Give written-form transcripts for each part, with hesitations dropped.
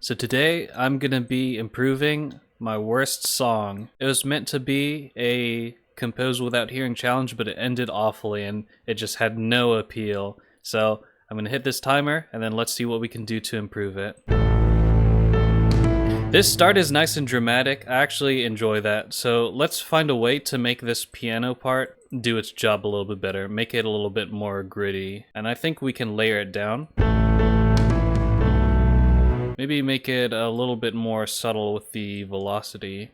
So today I'm gonna be improving my worst song. It was meant to be a compose without hearing challenge, but it ended awfully and it just had no appeal. So I'm gonna hit this timer and then let's see what we can do to improve it. This start is nice and dramatic. I actually enjoy that. So let's find a way to make this piano part do its job a little bit better, make it a little bit more gritty. And I think we can layer it down. Maybe make it a little bit more subtle with the velocity.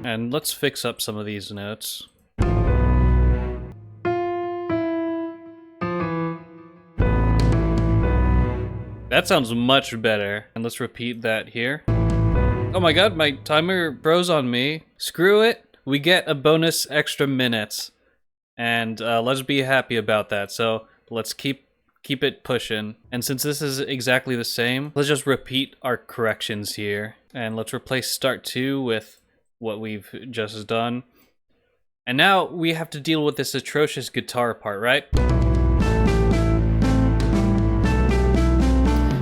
And let's fix up some of these notes. That sounds much better. And let's repeat that here. Oh my god, my timer froze on me. Screw it. We get a bonus extra minutes. And let's be happy about that. So let's keep it pushing. And since this is exactly the same, let's just repeat our corrections here. And let's replace start 2 with what we've just done. And now we have to deal with this atrocious guitar part, right?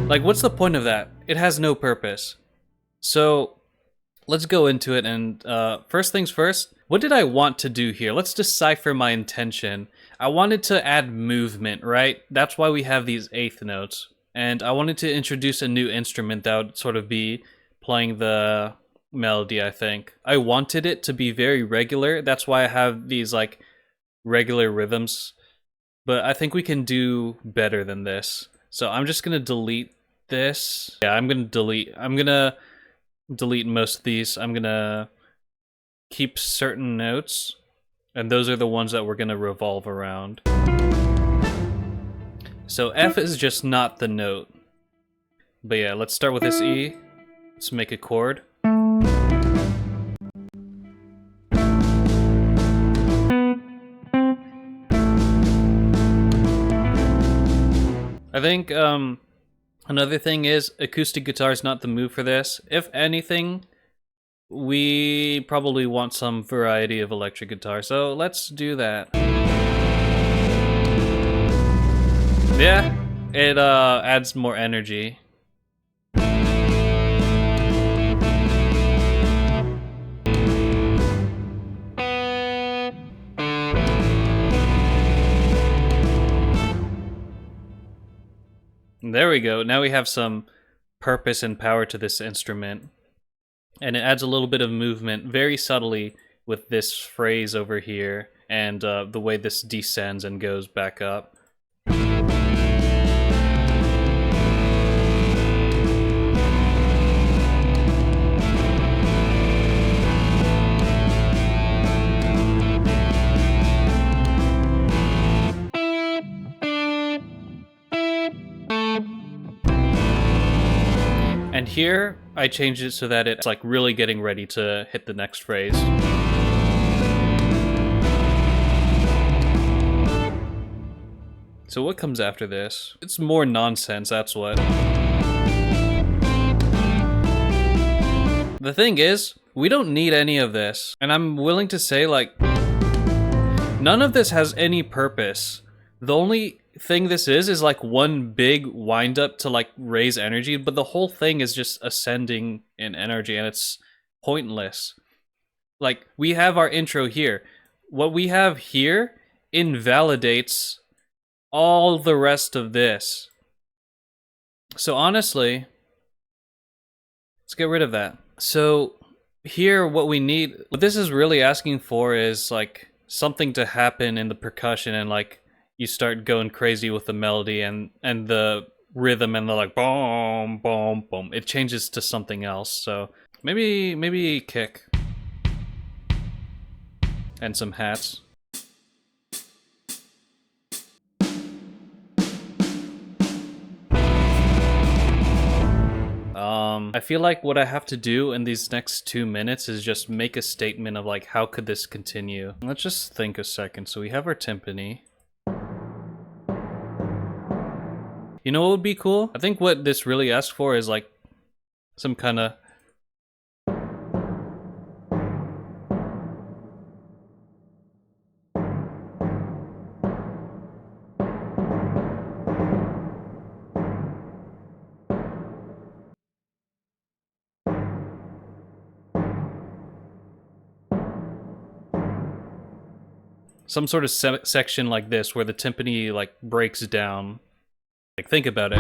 Like, what's the point of that? It has no purpose. So let's go into it, and first things first, what did I want to do here? Let's decipher my intention. I wanted to add movement, right? That's why we have these eighth notes. And I wanted to introduce a new instrument that would sort of be playing the melody, I think. I wanted it to be very regular. That's why I have these like regular rhythms. But I think we can do better than this. So I'm just gonna delete this. Yeah, I'm gonna delete most of these. I'm gonna keep certain notes, and those are the ones that we're gonna revolve around. So F is just not the note. But yeah, let's start with this E. Let's make a chord. I think another thing is acoustic guitar is not the move for this. If anything, we probably want some variety of electric guitar, so let's do that. Yeah, it adds more energy. There we go. Now we have some purpose and power to this instrument. And it adds a little bit of movement very subtly with this phrase over here and the way this descends and goes back up. And here, I changed it so that it's like really getting ready to hit the next phrase. So what comes after this? It's more nonsense, that's what. The thing is, we don't need any of this. And I'm willing to say, like, none of this has any purpose. The only thing this is like one big wind up to like raise energy, but the whole thing is just ascending in energy and it's pointless. Like, we have our intro here. What we have here invalidates all the rest of this. So honestly, let's get rid of that. So here, what this is really asking for is like something to happen in the percussion, and like you start going crazy with the melody and the rhythm, and the like boom, boom, boom. It changes to something else. So maybe kick and some hats. I feel like what I have to do in these next 2 minutes is just make a statement of like, how could this continue? Let's just think a second. So we have our timpani. You know what would be cool? I think what this really asks for is like some kind of some sort of section like this where the timpani like breaks down. Like, think about it.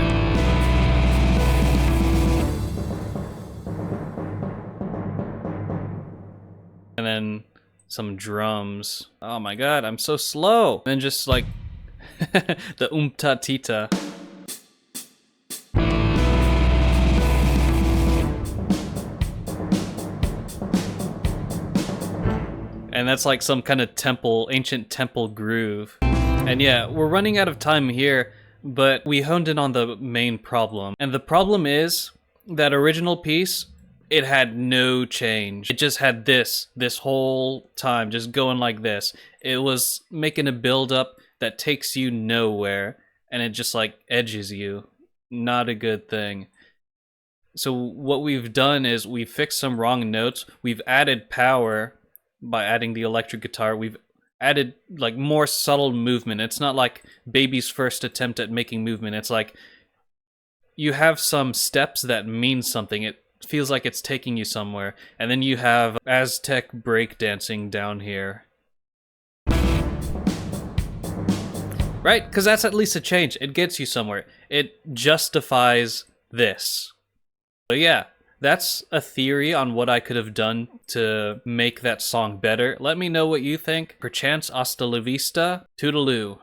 And then some drums. Oh my god, I'm so slow. And then just like the umtatita. And that's like some kind of temple, ancient temple groove. And yeah, we're running out of time here, but we honed in on the main problem. And the problem is that original piece, it had no change. It just had this whole time, just going like this. It was making a build-up that takes you nowhere, and it just like edges you. Not a good thing. So what we've done is we've fixed some wrong notes. We've added power by adding the electric guitar. We've added like more subtle movement. It's not like Baby's first attempt at making movement. It's like you have some steps that mean something. It feels like it's taking you somewhere. And then you have Aztec breakdancing down here. Right? Because that's at least a change. It gets you somewhere. It justifies this. But yeah, that's a theory on what I could have done to make that song better. Let me know what you think. Perchance hasta la vista. Toodaloo.